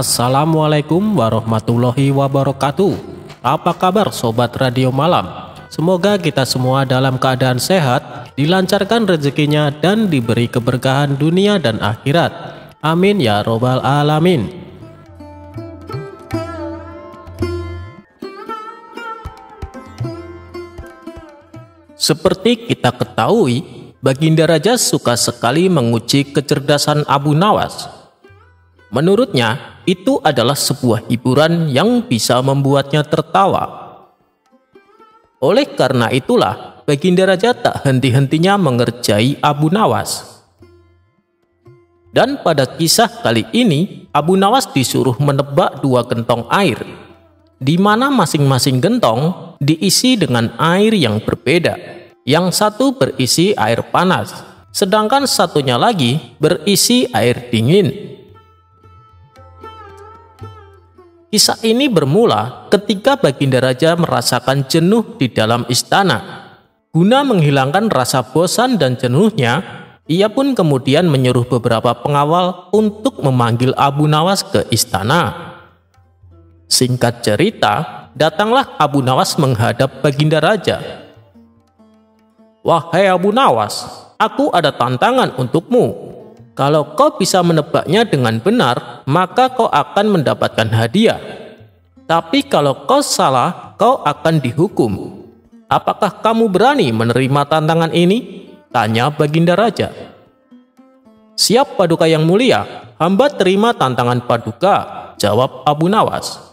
Assalamualaikum warahmatullahi wabarakatuh. Apa kabar Sobat Radio Malam? Semoga kita semua dalam keadaan sehat, dilancarkan rezekinya dan diberi keberkahan dunia dan akhirat. Amin ya robbal alamin. Seperti kita ketahui, Baginda Raja suka sekali menguji kecerdasan Abu Nawas. Menurutnya, itu adalah sebuah hiburan yang bisa membuatnya tertawa. Oleh karena itulah, Baginda Raja tak henti-hentinya mengerjai Abu Nawas. Dan pada kisah kali ini, Abu Nawas disuruh menebak 2 gentong air, di mana masing-masing gentong diisi dengan air yang berbeda. Yang satu berisi air panas, sedangkan satunya lagi berisi air dingin. Kisah ini bermula ketika Baginda Raja merasakan jenuh di dalam istana. Guna menghilangkan rasa bosan dan jenuhnya, ia pun kemudian menyuruh beberapa pengawal untuk memanggil Abu Nawas ke istana. Singkat cerita, datanglah Abu Nawas menghadap Baginda Raja. "Wahai Abu Nawas, aku ada tantangan untukmu. Kalau kau bisa menebaknya dengan benar, maka kau akan mendapatkan hadiah. Tapi kalau kau salah, kau akan dihukum. Apakah kamu berani menerima tantangan ini?" tanya Baginda Raja. "Siap Paduka yang mulia, hamba terima tantangan Paduka," jawab Abu Nawas.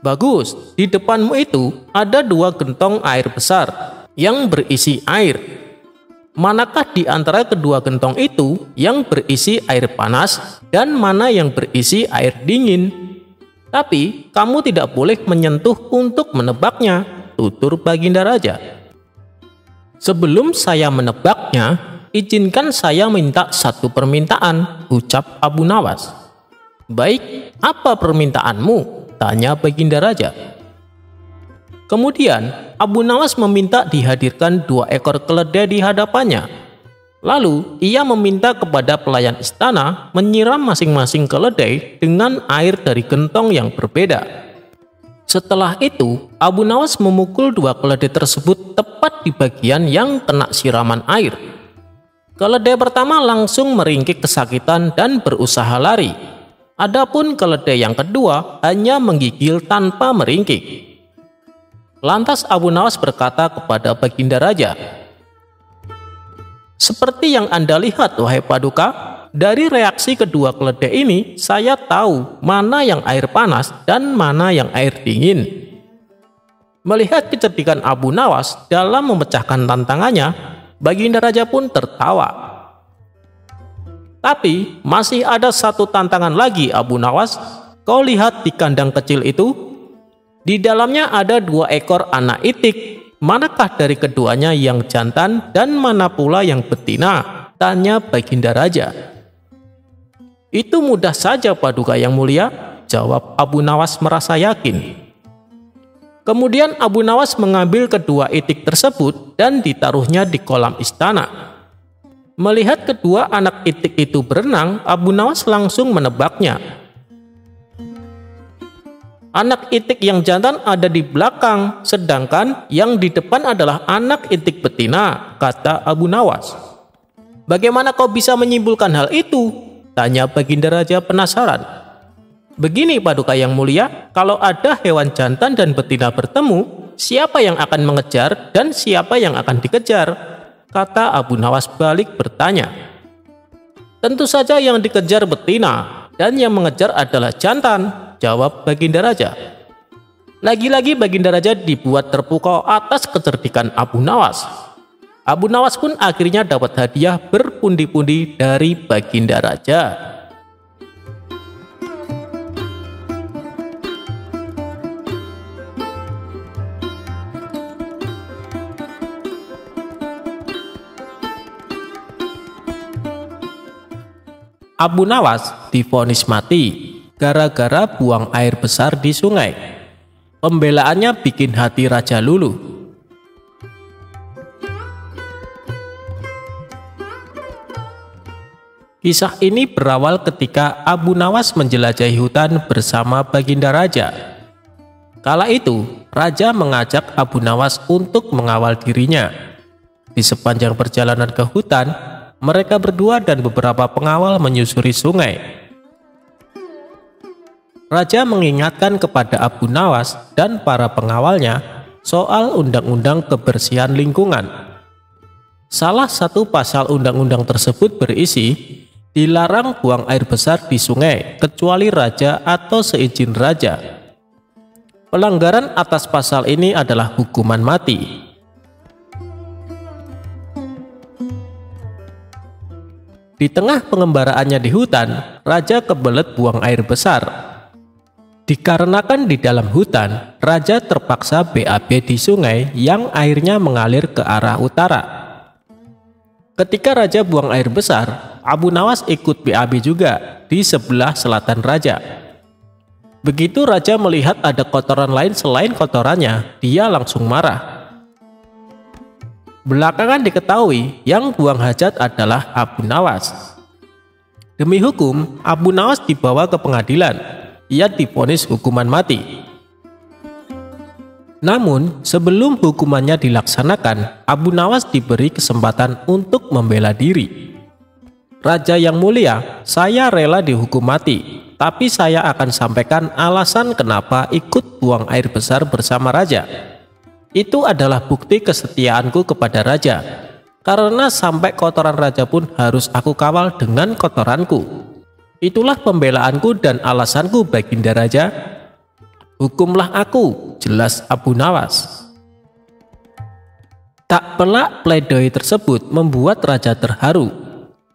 "Bagus, di depanmu itu ada 2 gentong air besar yang berisi air. Manakah di antara kedua gentong itu yang berisi air panas dan mana yang berisi air dingin? Tapi kamu tidak boleh menyentuh untuk menebaknya," tutur Baginda Raja. "Sebelum saya menebaknya, izinkan saya minta 1 permintaan," ucap Abu Nawas. "Baik, apa permintaanmu?" tanya Baginda Raja. Kemudian Abu Nawas meminta dihadirkan 2 ekor keledai di hadapannya. Lalu ia meminta kepada pelayan istana menyiram masing-masing keledai dengan air dari gentong yang berbeda. Setelah itu Abu Nawas memukul 2 keledai tersebut tepat di bagian yang kena siraman air. Keledai pertama langsung meringkik kesakitan dan berusaha lari. Adapun keledai yang kedua hanya menggigil tanpa meringkik. Lantas Abu Nawas berkata kepada Baginda Raja, "Seperti yang Anda lihat, wahai Paduka, dari reaksi kedua keledai ini, saya tahu mana yang air panas dan mana yang air dingin." Melihat kecerdikan Abu Nawas dalam memecahkan tantangannya, Baginda Raja pun tertawa. "Tapi masih ada 1 tantangan lagi, Abu Nawas. Kau lihat di kandang kecil itu? Di dalamnya ada 2 ekor anak itik. Manakah dari keduanya yang jantan dan mana pula yang betina?" tanya Baginda Raja. "Itu mudah saja Paduka yang mulia," jawab Abu Nawas merasa yakin. Kemudian Abu Nawas mengambil kedua itik tersebut dan ditaruhnya di kolam istana. Melihat kedua anak itik itu berenang, Abu Nawas langsung menebaknya. Anak itik yang jantan ada di belakang, sedangkan yang di depan adalah anak itik betina, kata Abu Nawas. "Bagaimana kau bisa menyimpulkan hal itu?" tanya Baginda Raja penasaran. "Begini Paduka yang mulia, kalau ada hewan jantan dan betina bertemu, siapa yang akan mengejar dan siapa yang akan dikejar?" kata Abu Nawas balik bertanya. "Tentu saja yang dikejar betina dan yang mengejar adalah jantan," jawab Baginda Raja. Lagi-lagi Baginda Raja dibuat terpukau atas kecerdikan Abu Nawas. Abu Nawas pun akhirnya dapat hadiah berpundi-pundi dari Baginda Raja. Abu Nawas divonis mati gara-gara buang air besar di sungai. Pembelaannya bikin hati raja luluh. Kisah ini berawal ketika Abu Nawas menjelajahi hutan bersama Baginda Raja. Kala itu, Raja mengajak Abu Nawas untuk mengawal dirinya. Di sepanjang perjalanan ke hutan, mereka berdua dan beberapa pengawal menyusuri sungai. Raja mengingatkan kepada Abu Nawas dan para pengawalnya soal undang-undang kebersihan lingkungan. Salah satu pasal undang-undang tersebut berisi, dilarang buang air besar di sungai kecuali raja atau seizin raja. Pelanggaran atas pasal ini adalah hukuman mati. Di tengah pengembaraannya di hutan, raja kebelet buang air besar. Dikarenakan di dalam hutan, raja terpaksa BAB di sungai yang airnya mengalir ke arah utara. Ketika raja buang air besar, Abu Nawas ikut BAB juga di sebelah selatan raja. Begitu raja melihat ada kotoran lain selain kotorannya, dia langsung marah. Belakangan diketahui yang buang hajat adalah Abu Nawas. Demi hukum, Abu Nawas dibawa ke pengadilan. Ia divonis hukuman mati. Namun, sebelum hukumannya dilaksanakan, Abu Nawas diberi kesempatan untuk membela diri. Raja yang mulia, saya rela dihukum mati, tapi saya akan sampaikan alasan kenapa ikut buang air besar bersama raja. Itu adalah bukti kesetiaanku kepada raja, karena sampai kotoran raja pun harus aku kawal dengan kotoranku. Itulah pembelaanku dan alasanku, Baginda Raja. Hukumlah aku, jelas Abu Nawas. Tak pelak pledoi tersebut membuat raja terharu.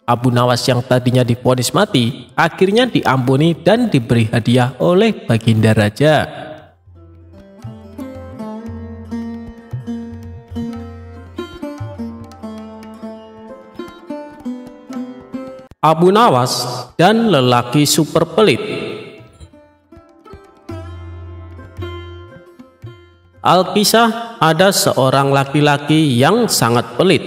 Abu Nawas yang tadinya divonis mati, akhirnya diampuni dan diberi hadiah oleh Baginda Raja. Abu Nawas dan lelaki super pelit. Alkisah, ada seorang laki-laki yang sangat pelit.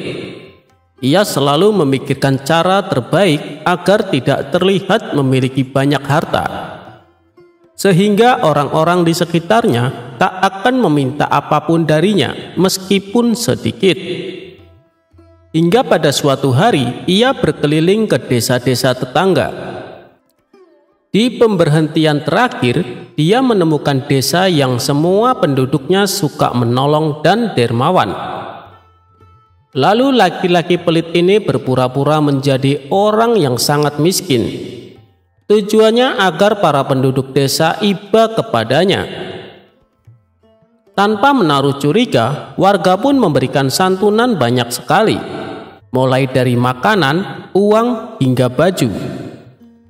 Ia selalu memikirkan cara terbaik agar tidak terlihat memiliki banyak harta, sehingga orang-orang di sekitarnya tak akan meminta apapun darinya meskipun sedikit. Hingga pada suatu hari ia berkeliling ke desa-desa tetangga. Di pemberhentian terakhir, dia menemukan desa yang semua penduduknya suka menolong dan dermawan. Lalu laki-laki pelit ini berpura-pura menjadi orang yang sangat miskin. Tujuannya agar para penduduk desa iba kepadanya. Tanpa menaruh curiga, warga pun memberikan santunan banyak sekali, mulai dari makanan, uang, hingga baju.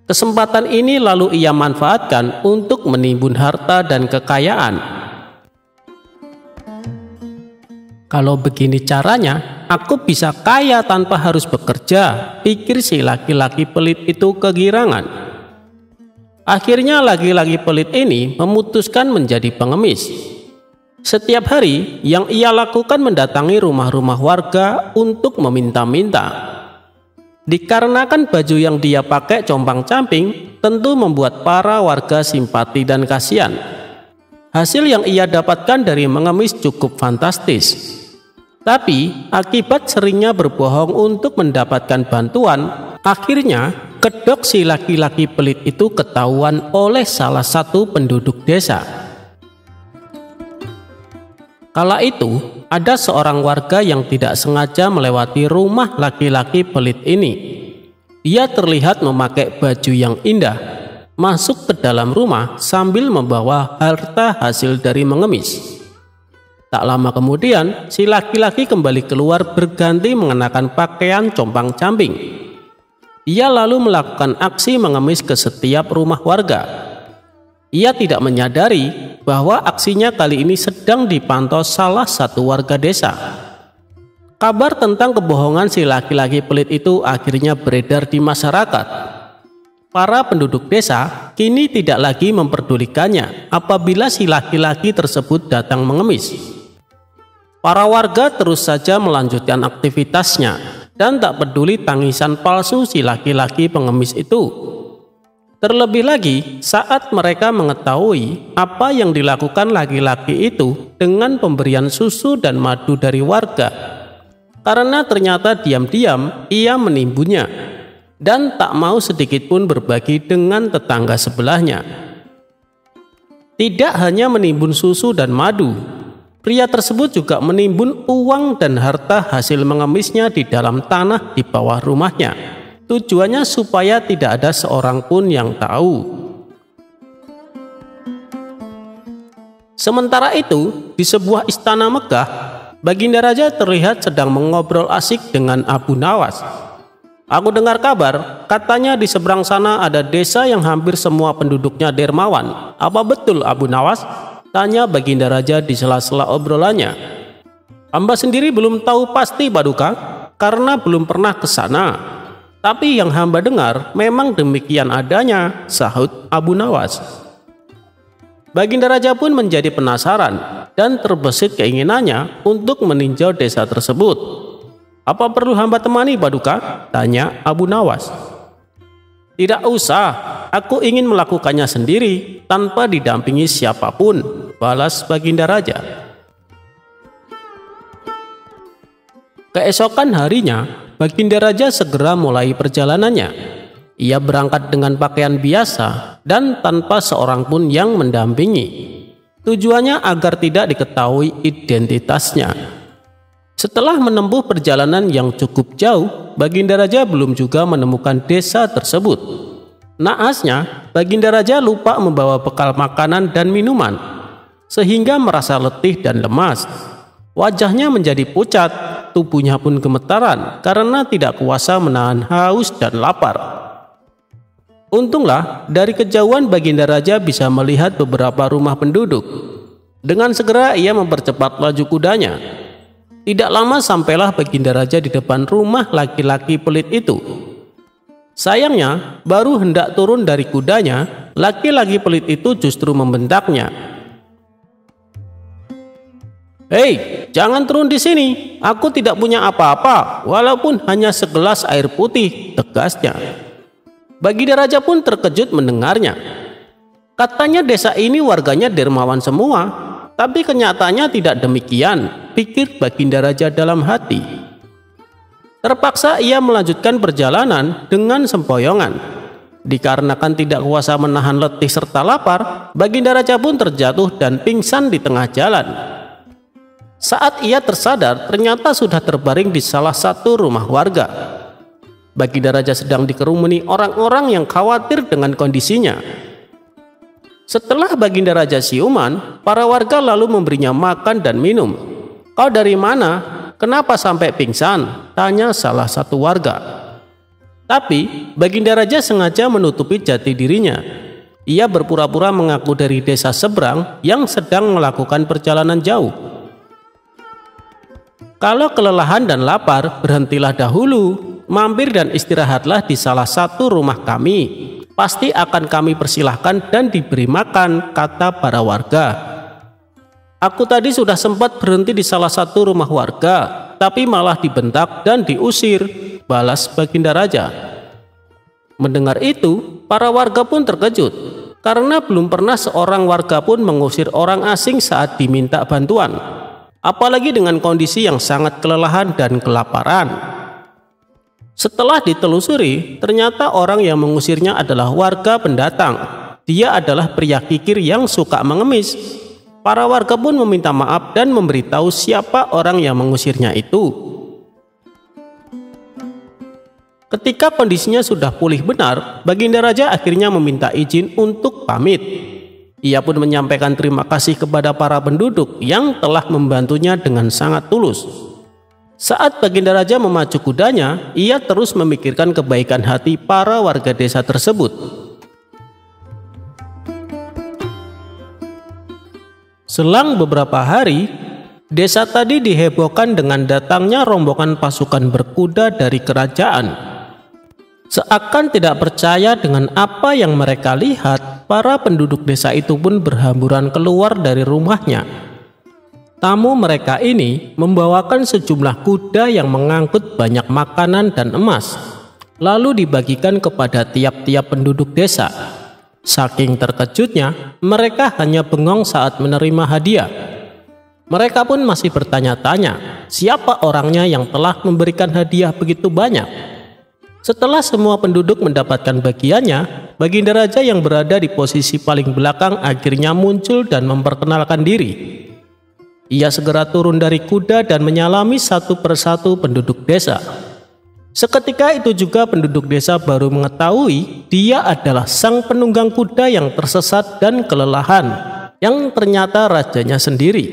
Kesempatan ini lalu ia manfaatkan untuk menimbun harta dan kekayaan. Kalau begini caranya, aku bisa kaya tanpa harus bekerja, pikir si laki-laki pelit itu kegirangan. Akhirnya laki-laki pelit ini memutuskan menjadi pengemis. Setiap hari yang ia lakukan mendatangi rumah-rumah warga untuk meminta-minta. Dikarenakan baju yang dia pakai compang-camping, tentu membuat para warga simpati dan kasihan. Hasil yang ia dapatkan dari mengemis cukup fantastis. Tapi akibat seringnya berbohong untuk mendapatkan bantuan, akhirnya kedok si laki-laki pelit itu ketahuan oleh salah satu penduduk desa. Kala itu, ada seorang warga yang tidak sengaja melewati rumah laki-laki pelit ini. Ia terlihat memakai baju yang indah, masuk ke dalam rumah sambil membawa harta hasil dari mengemis. Tak lama kemudian, si laki-laki kembali keluar berganti mengenakan pakaian compang-camping. Ia lalu melakukan aksi mengemis ke setiap rumah warga. Ia tidak menyadari bahwa aksinya kali ini sedang dipantau salah satu warga desa. Kabar tentang kebohongan si laki-laki pelit itu akhirnya beredar di masyarakat. Para penduduk desa kini tidak lagi memperdulikannya apabila si laki-laki tersebut datang mengemis. Para warga terus saja melanjutkan aktivitasnya, dan tak peduli tangisan palsu si laki-laki pengemis itu. Terlebih lagi saat mereka mengetahui apa yang dilakukan laki-laki itu dengan pemberian susu dan madu dari warga, karena ternyata diam-diam ia menimbunnya dan tak mau sedikit pun berbagi dengan tetangga sebelahnya. Tidak hanya menimbun susu dan madu, pria tersebut juga menimbun uang dan harta hasil mengemisnya di dalam tanah di bawah rumahnya. Tujuannya supaya tidak ada seorang pun yang tahu. Sementara itu, di sebuah istana megah, Baginda Raja terlihat sedang mengobrol asik dengan Abu Nawas. Aku dengar kabar, katanya di seberang sana ada desa yang hampir semua penduduknya dermawan. Apa betul Abu Nawas? Tanya Baginda Raja di sela-sela obrolannya. Hamba sendiri belum tahu pasti Paduka, karena belum pernah ke sana. Tapi yang hamba dengar memang demikian adanya, sahut Abu Nawas. Baginda Raja pun menjadi penasaran dan terbesit keinginannya untuk meninjau desa tersebut. Apa perlu hamba temani Paduka? Tanya Abu Nawas. Tidak usah, aku ingin melakukannya sendiri tanpa didampingi siapapun, balas Baginda Raja. Keesokan harinya, Baginda Raja segera mulai perjalanannya. Ia berangkat dengan pakaian biasa dan tanpa seorang pun yang mendampingi. Tujuannya agar tidak diketahui identitasnya. Setelah menempuh perjalanan yang cukup jauh, Baginda Raja belum juga menemukan desa tersebut. Naasnya, Baginda Raja lupa membawa bekal makanan dan minuman, sehingga merasa letih dan lemas. Wajahnya menjadi pucat, tubuhnya pun gemetaran karena tidak kuasa menahan haus dan lapar. Untunglah dari kejauhan Baginda Raja bisa melihat beberapa rumah penduduk. Dengan segera ia mempercepat laju kudanya. Tidak lama sampailah Baginda Raja di depan rumah laki-laki pelit itu. Sayangnya, baru hendak turun dari kudanya, laki-laki pelit itu justru membentaknya. Hei, jangan turun di sini. Aku tidak punya apa-apa, walaupun hanya segelas air putih, tegasnya. Baginda Raja pun terkejut mendengarnya. Katanya desa ini warganya dermawan semua, tapi kenyataannya tidak demikian, pikir Baginda Raja dalam hati. Terpaksa ia melanjutkan perjalanan dengan sempoyongan. Dikarenakan tidak kuasa menahan letih serta lapar, Baginda Raja pun terjatuh dan pingsan di tengah jalan. Saat ia tersadar, ternyata sudah terbaring di salah satu rumah warga. Baginda Raja sedang dikerumuni orang-orang yang khawatir dengan kondisinya. Setelah Baginda Raja siuman, para warga lalu memberinya makan dan minum. Kau dari mana? Kenapa sampai pingsan? Tanya salah satu warga. Tapi Baginda Raja sengaja menutupi jati dirinya. Ia berpura-pura mengaku dari desa seberang yang sedang melakukan perjalanan jauh. Kalau kelelahan dan lapar, berhentilah dahulu, mampir dan istirahatlah di salah satu rumah kami. Pasti akan kami persilahkan dan diberi makan, kata para warga. Aku tadi sudah sempat berhenti di salah satu rumah warga, tapi malah dibentak dan diusir, balas Baginda Raja. Mendengar itu, para warga pun terkejut, karena belum pernah seorang warga pun mengusir orang asing saat diminta bantuan. Apalagi dengan kondisi yang sangat kelelahan dan kelaparan. Setelah ditelusuri, ternyata orang yang mengusirnya adalah warga pendatang. Dia adalah pria kikir yang suka mengemis. Para warga pun meminta maaf dan memberitahu siapa orang yang mengusirnya itu. Ketika kondisinya sudah pulih benar, Baginda Raja akhirnya meminta izin untuk pamit. Ia pun menyampaikan terima kasih kepada para penduduk yang telah membantunya dengan sangat tulus. Saat Baginda Raja memacu kudanya, ia terus memikirkan kebaikan hati para warga desa tersebut. Selang beberapa hari, desa tadi dihebohkan dengan datangnya rombongan pasukan berkuda dari kerajaan. Seakan tidak percaya dengan apa yang mereka lihat, para penduduk desa itu pun berhamburan keluar dari rumahnya. Tamu mereka ini membawakan sejumlah kuda yang mengangkut banyak makanan dan emas, lalu dibagikan kepada tiap-tiap penduduk desa. Saking terkejutnya, mereka hanya bengong saat menerima hadiah. Mereka pun masih bertanya-tanya, siapa orangnya yang telah memberikan hadiah begitu banyak. Setelah semua penduduk mendapatkan bagiannya, Baginda Raja yang berada di posisi paling belakang akhirnya muncul dan memperkenalkan diri. Ia segera turun dari kuda dan menyalami satu persatu penduduk desa. Seketika itu juga penduduk desa baru mengetahui dia adalah sang penunggang kuda yang tersesat dan kelelahan, yang ternyata rajanya sendiri.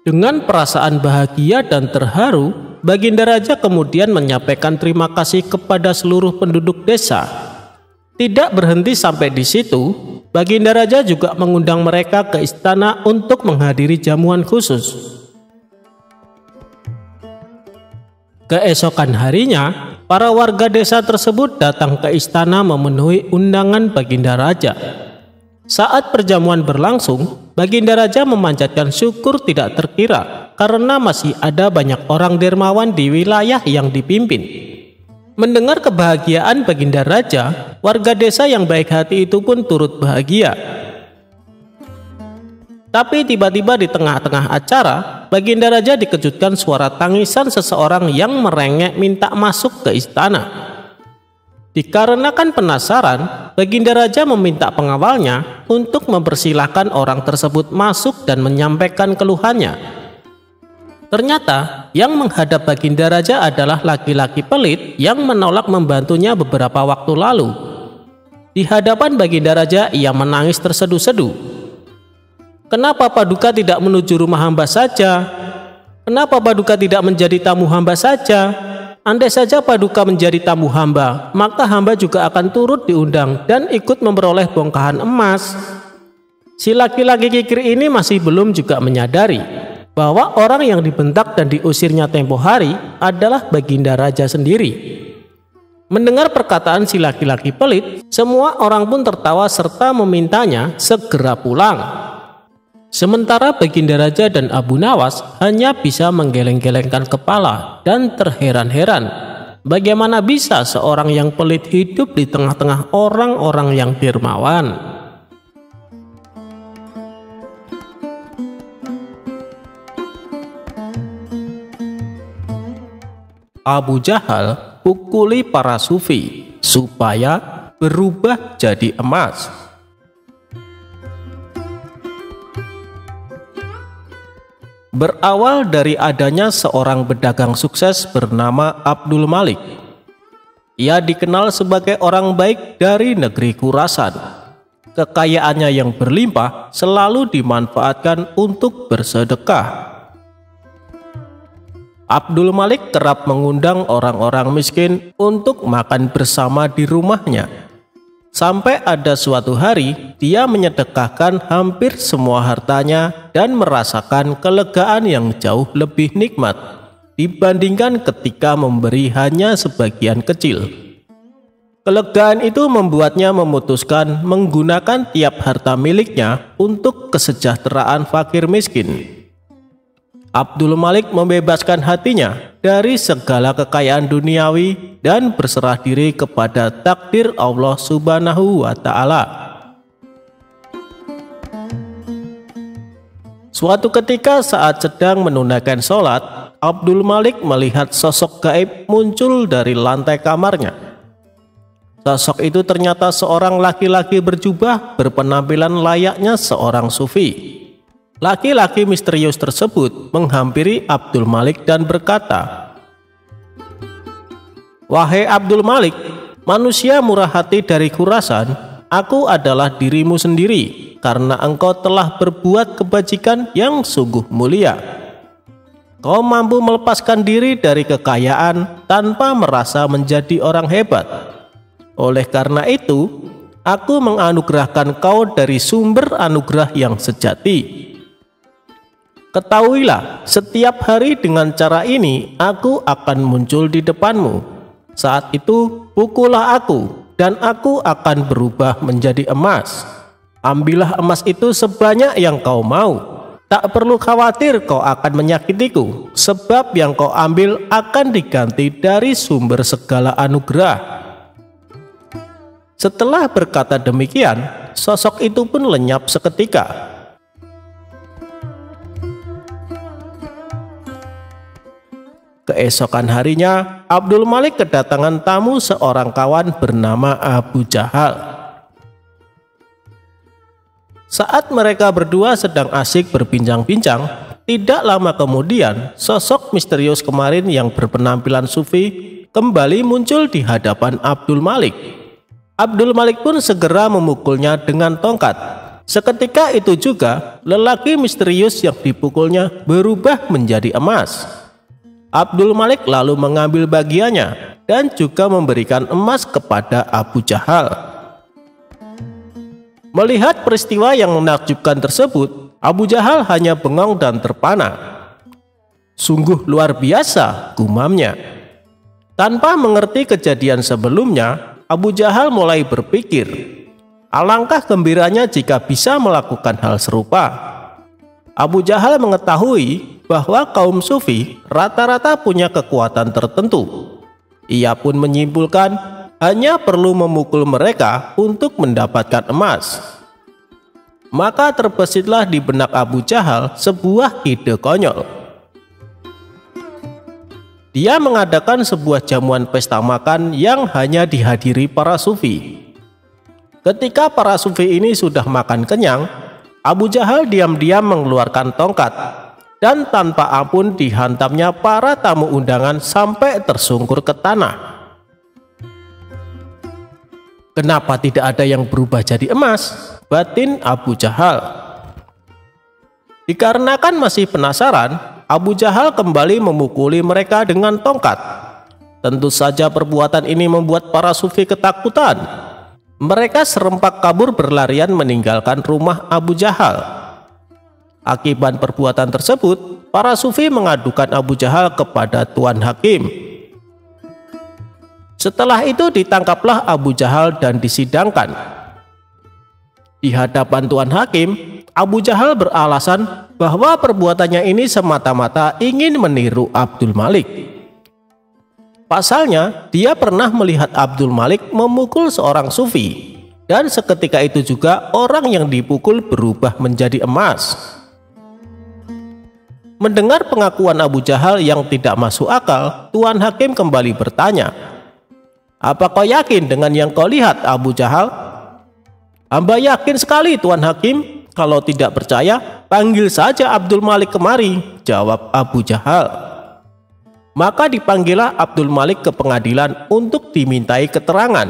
Dengan perasaan bahagia dan terharu, Baginda Raja kemudian menyampaikan terima kasih kepada seluruh penduduk desa. Tidak berhenti sampai di situ, Baginda Raja juga mengundang mereka ke istana untuk menghadiri jamuan khusus. Keesokan harinya, para warga desa tersebut datang ke istana memenuhi undangan Baginda Raja. Saat perjamuan berlangsung, Baginda Raja memanjatkan syukur tidak terkira karena masih ada banyak orang dermawan di wilayah yang dipimpin. Mendengar kebahagiaan Baginda Raja, warga desa yang baik hati itu pun turut bahagia. Tapi tiba-tiba di tengah-tengah acara, Baginda Raja dikejutkan suara tangisan seseorang yang merengek minta masuk ke istana. Dikarenakan penasaran, Baginda Raja meminta pengawalnya untuk mempersilahkan orang tersebut masuk dan menyampaikan keluhannya. Ternyata yang menghadap Baginda Raja adalah laki-laki pelit yang menolak membantunya beberapa waktu lalu. Di hadapan Baginda Raja ia menangis terseduh-seduh. "Kenapa Paduka tidak menuju rumah hamba saja? Kenapa Paduka tidak menjadi tamu hamba saja? Andai saja Paduka menjadi tamu hamba, maka hamba juga akan turut diundang dan ikut memperoleh bongkahan emas." Si laki-laki kikir ini masih belum juga menyadari bahwa orang yang dibentak dan diusirnya tempo hari adalah Baginda Raja sendiri. Mendengar perkataan si laki-laki pelit, semua orang pun tertawa serta memintanya segera pulang. Sementara Baginda Raja dan Abu Nawas hanya bisa menggeleng-gelengkan kepala dan terheran-heran. Bagaimana bisa seorang yang pelit hidup di tengah-tengah orang-orang yang dermawan? Abu Jahal pukuli para sufi supaya berubah jadi emas. Berawal dari adanya seorang pedagang sukses bernama Abdul Malik. Ia dikenal sebagai orang baik dari negeri Khurasan. Kekayaannya yang berlimpah selalu dimanfaatkan untuk bersedekah. Abdul Malik kerap mengundang orang-orang miskin untuk makan bersama di rumahnya. Sampai ada suatu hari dia menyedekahkan hampir semua hartanya dan merasakan kelegaan yang jauh lebih nikmat dibandingkan ketika memberi hanya sebagian kecil. Kelegaan itu membuatnya memutuskan menggunakan tiap harta miliknya untuk kesejahteraan fakir miskin. Abdul Malik membebaskan hatinya dari segala kekayaan duniawi dan berserah diri kepada takdir Allah Subhanahu wa Ta'ala. Suatu ketika saat sedang menunaikan sholat, Abdul Malik melihat sosok gaib muncul dari lantai kamarnya. Sosok itu ternyata seorang laki-laki berjubah berpenampilan layaknya seorang sufi. Laki-laki misterius tersebut menghampiri Abdul Malik dan berkata, "Wahai Abdul Malik, manusia murah hati dari Khurasan, aku adalah dirimu sendiri karena engkau telah berbuat kebajikan yang sungguh mulia. Kau mampu melepaskan diri dari kekayaan tanpa merasa menjadi orang hebat. Oleh karena itu, aku menganugerahkan kau dari sumber anugerah yang sejati. Ketahuilah, setiap hari dengan cara ini aku akan muncul di depanmu. Saat itu pukullah aku dan aku akan berubah menjadi emas. Ambillah emas itu sebanyak yang kau mau. tak perlu khawatir kau akan menyakitiku, sebab yang kau ambil akan diganti dari sumber segala anugerah." Setelah berkata demikian, sosok itu pun lenyap seketika. Keesokan harinya, Abdul Malik kedatangan tamu seorang kawan bernama Abu Jahal. Saat mereka berdua sedang asik berbincang-bincang, tidak lama kemudian sosok misterius kemarin yang berpenampilan sufi kembali muncul di hadapan Abdul Malik. Abdul Malik pun segera memukulnya dengan tongkat. Seketika itu juga lelaki misterius yang dipukulnya berubah menjadi emas. Abdul Malik lalu mengambil bagiannya dan juga memberikan emas kepada Abu Jahal. Melihat peristiwa yang menakjubkan tersebut, Abu Jahal hanya bengong dan terpana. "Sungguh luar biasa," gumamnya. Tanpa mengerti kejadian sebelumnya, Abu Jahal mulai berpikir, alangkah gembiranya jika bisa melakukan hal serupa. Abu Jahal mengetahui bahwa kaum sufi rata-rata punya kekuatan tertentu. Ia pun menyimpulkan hanya perlu memukul mereka untuk mendapatkan emas. Maka terbesitlah di benak Abu Jahal sebuah ide konyol. Dia mengadakan sebuah jamuan pesta makan yang hanya dihadiri para sufi. Ketika para sufi ini sudah makan kenyang, Abu Jahal diam-diam mengeluarkan tongkat dan tanpa ampun dihantamnya para tamu undangan sampai tersungkur ke tanah. "Kenapa tidak ada yang berubah jadi emas?" batin Abu Jahal. Dikarenakan masih penasaran, Abu Jahal kembali memukuli mereka dengan tongkat. Tentu saja perbuatan ini membuat para sufi ketakutan. Mereka serempak kabur berlarian meninggalkan rumah Abu Jahal. Akibat perbuatan tersebut, para sufi mengadukan Abu Jahal kepada Tuan Hakim. Setelah itu ditangkaplah Abu Jahal dan disidangkan. Di hadapan Tuan Hakim, Abu Jahal beralasan bahwa perbuatannya ini semata-mata ingin meniru Abdul Malik. Pasalnya, dia pernah melihat Abdul Malik memukul seorang sufi, dan seketika itu juga orang yang dipukul berubah menjadi emas. Mendengar pengakuan Abu Jahal yang tidak masuk akal, Tuan Hakim kembali bertanya, "Apa kau yakin dengan yang kau lihat, Abu Jahal?" "Hamba yakin sekali, Tuan Hakim. Kalau tidak percaya, panggil saja Abdul Malik kemari," jawab Abu Jahal. Maka dipanggillah Abdul Malik ke pengadilan untuk dimintai keterangan.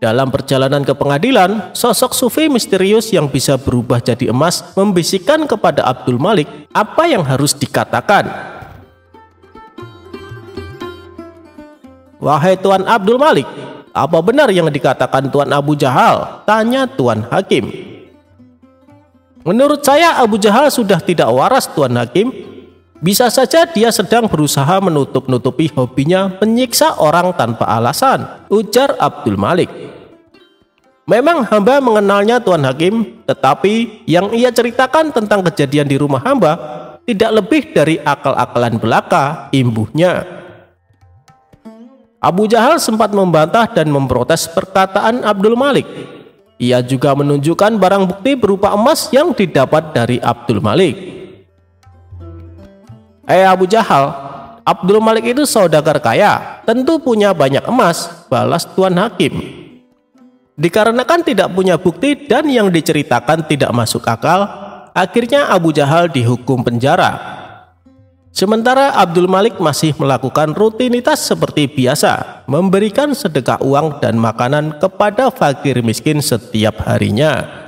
Dalam perjalanan ke pengadilan, sosok sufi misterius yang bisa berubah jadi emas membisikkan kepada Abdul Malik apa yang harus dikatakan. "Wahai Tuan Abdul Malik, apa benar yang dikatakan Tuan Abu Jahal?" tanya Tuan Hakim. "Menurut saya Abu Jahal sudah tidak waras, Tuan Hakim. Bisa saja dia sedang berusaha menutup-nutupi hobinya menyiksa orang tanpa alasan," ujar Abdul Malik. "Memang hamba mengenalnya, Tuan Hakim, tetapi yang ia ceritakan tentang kejadian di rumah hamba tidak lebih dari akal-akalan belaka," imbuhnya. Abu Jahal sempat membantah dan memprotes perkataan Abdul Malik. Ia juga menunjukkan barang bukti berupa emas yang didapat dari Abdul Malik. Abu Jahal, Abdul Malik itu saudagar kaya, tentu punya banyak emas," balas Tuan Hakim. Dikarenakan tidak punya bukti dan yang diceritakan tidak masuk akal, akhirnya Abu Jahal dihukum penjara. Sementara Abdul Malik masih melakukan rutinitas seperti biasa, memberikan sedekah uang dan makanan kepada fakir miskin setiap harinya.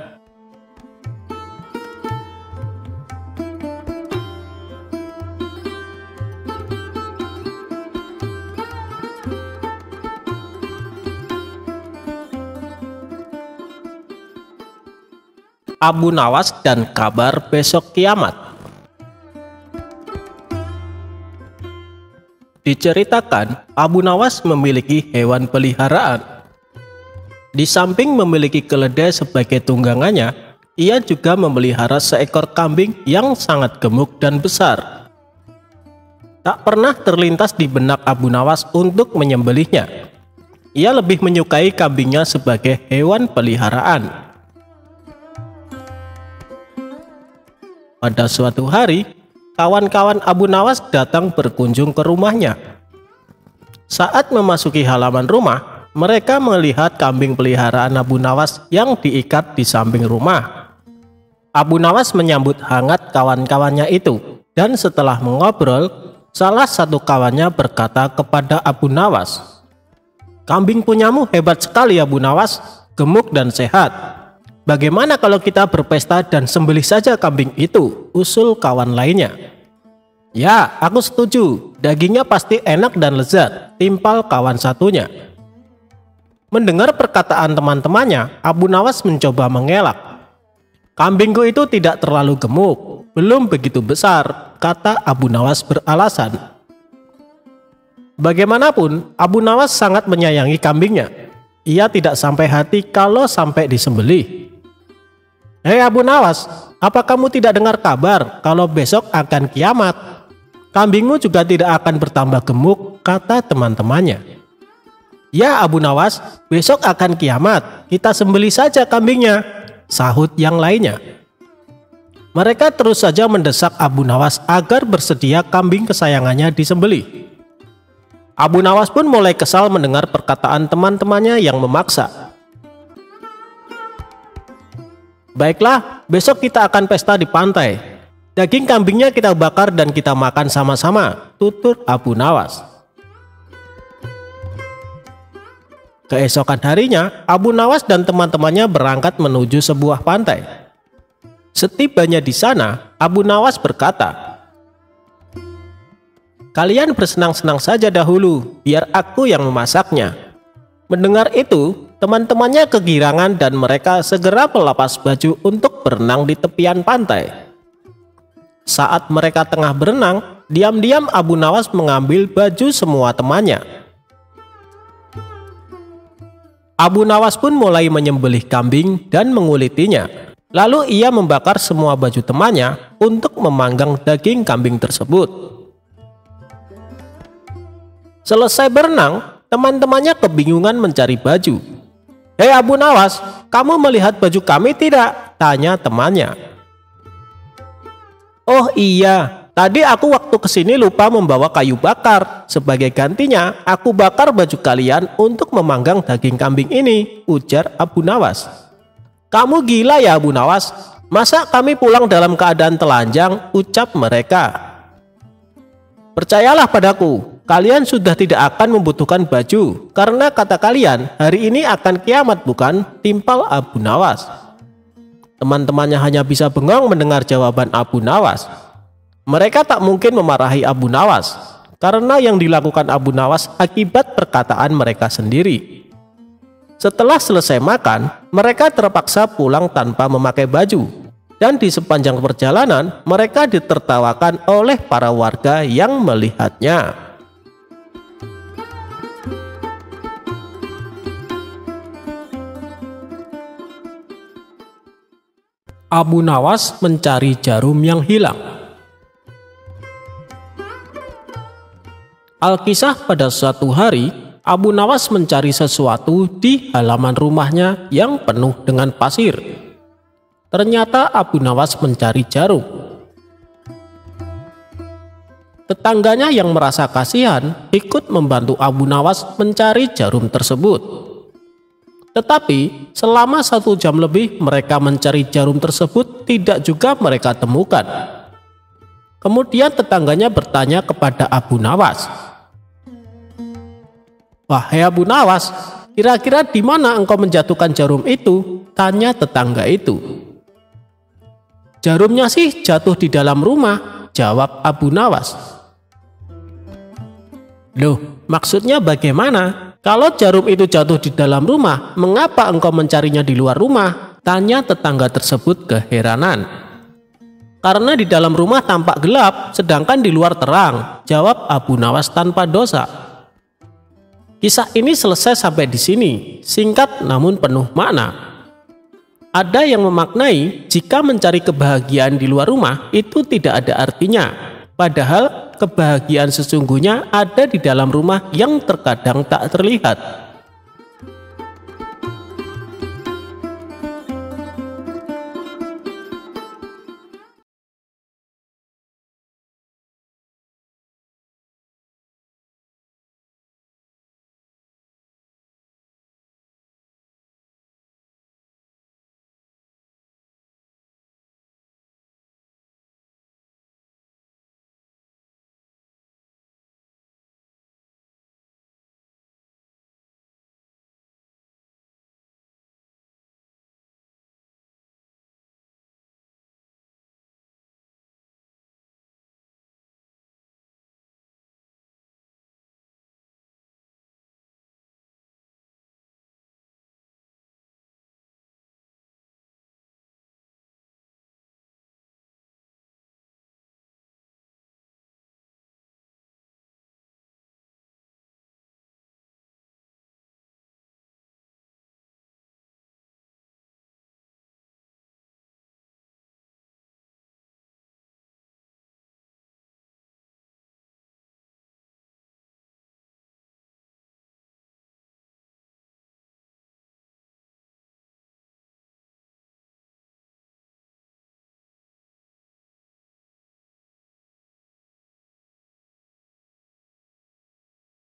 Abu Nawas dan kabar besok kiamat. Diceritakan, Abu Nawas memiliki hewan peliharaan. Di samping memiliki keledai sebagai tunggangannya, ia juga memelihara seekor kambing yang sangat gemuk dan besar. Tak pernah terlintas di benak Abu Nawas untuk menyembelihnya. Ia lebih menyukai kambingnya sebagai hewan peliharaan. Pada suatu hari, kawan-kawan Abu Nawas datang berkunjung ke rumahnya. Saat memasuki halaman rumah, mereka melihat kambing peliharaan Abu Nawas yang diikat di samping rumah. Abu Nawas menyambut hangat kawan-kawannya itu, dan setelah mengobrol, salah satu kawannya berkata kepada Abu Nawas, "Kambing punyamu hebat sekali Abu Nawas, gemuk dan sehat. Bagaimana kalau kita berpesta dan sembelih saja kambing itu?" usul kawan lainnya. "Ya, aku setuju, dagingnya pasti enak dan lezat," timpal kawan satunya. Mendengar perkataan teman-temannya, Abu Nawas mencoba mengelak. "Kambingku itu tidak terlalu gemuk, belum begitu besar," kata Abu Nawas beralasan. Bagaimanapun, Abu Nawas sangat menyayangi kambingnya. Ia tidak sampai hati kalau sampai disembelih. "Hei Abu Nawas, apa kamu tidak dengar kabar kalau besok akan kiamat? Kambingmu juga tidak akan bertambah gemuk," kata teman-temannya. "Ya Abu Nawas, besok akan kiamat, kita sembelih saja kambingnya," sahut yang lainnya. Mereka terus saja mendesak Abu Nawas agar bersedia kambing kesayangannya disembelih. Abu Nawas pun mulai kesal mendengar perkataan teman-temannya yang memaksa. "Baiklah, besok kita akan pesta di pantai. Daging kambingnya kita bakar dan kita makan sama-sama," tutur Abu Nawas. Keesokan harinya, Abu Nawas dan teman-temannya berangkat menuju sebuah pantai. Setibanya di sana, Abu Nawas berkata, "Kalian bersenang-senang saja dahulu, biar aku yang memasaknya." Mendengar itu, teman-temannya kegirangan dan mereka segera melepas baju untuk berenang di tepian pantai. Saat mereka tengah berenang, diam-diam Abu Nawas mengambil baju semua temannya. Abu Nawas pun mulai menyembelih kambing dan mengulitinya. Lalu ia membakar semua baju temannya untuk memanggang daging kambing tersebut. Selesai berenang, teman-temannya kebingungan mencari baju. "Hei Abu Nawas, kamu melihat baju kami tidak?" tanya temannya. "Oh iya, tadi aku waktu kesini lupa membawa kayu bakar. Sebagai gantinya, aku bakar baju kalian untuk memanggang daging kambing ini," ujar Abu Nawas. "Kamu gila ya Abu Nawas? Masa kami pulang dalam keadaan telanjang?" ucap mereka. "Percayalah padaku, kalian sudah tidak akan membutuhkan baju, karena kata kalian hari ini akan kiamat bukan?" timpal Abu Nawas. Teman-temannya hanya bisa bengong mendengar jawaban Abu Nawas. Mereka tak mungkin memarahi Abu Nawas, karena yang dilakukan Abu Nawas akibat perkataan mereka sendiri. Setelah selesai makan, mereka terpaksa pulang tanpa memakai baju, dan di sepanjang perjalanan mereka ditertawakan oleh para warga yang melihatnya. Abu Nawas mencari jarum yang hilang. Alkisah, pada suatu hari, Abu Nawas mencari sesuatu di halaman rumahnya yang penuh dengan pasir. Ternyata Abu Nawas mencari jarum. Tetangganya yang merasa kasihan ikut membantu Abu Nawas mencari jarum tersebut. Tetapi selama 1 jam lebih mereka mencari jarum tersebut tidak juga mereka temukan. Kemudian tetangganya bertanya kepada Abu Nawas, "Wahai Abu Nawas, kira-kira di mana engkau menjatuhkan jarum itu?" tanya tetangga itu. "Jarumnya sih jatuh di dalam rumah," jawab Abu Nawas. "Loh, maksudnya bagaimana? Kalau jarum itu jatuh di dalam rumah, mengapa engkau mencarinya di luar rumah?" tanya tetangga tersebut keheranan. "Karena di dalam rumah tampak gelap, sedangkan di luar terang," jawab Abu Nawas tanpa dosa. Kisah ini selesai sampai di sini, singkat namun penuh makna. Ada yang memaknai jika mencari kebahagiaan di luar rumah itu tidak ada artinya. Padahal kebahagiaan sesungguhnya ada di dalam rumah yang terkadang tak terlihat.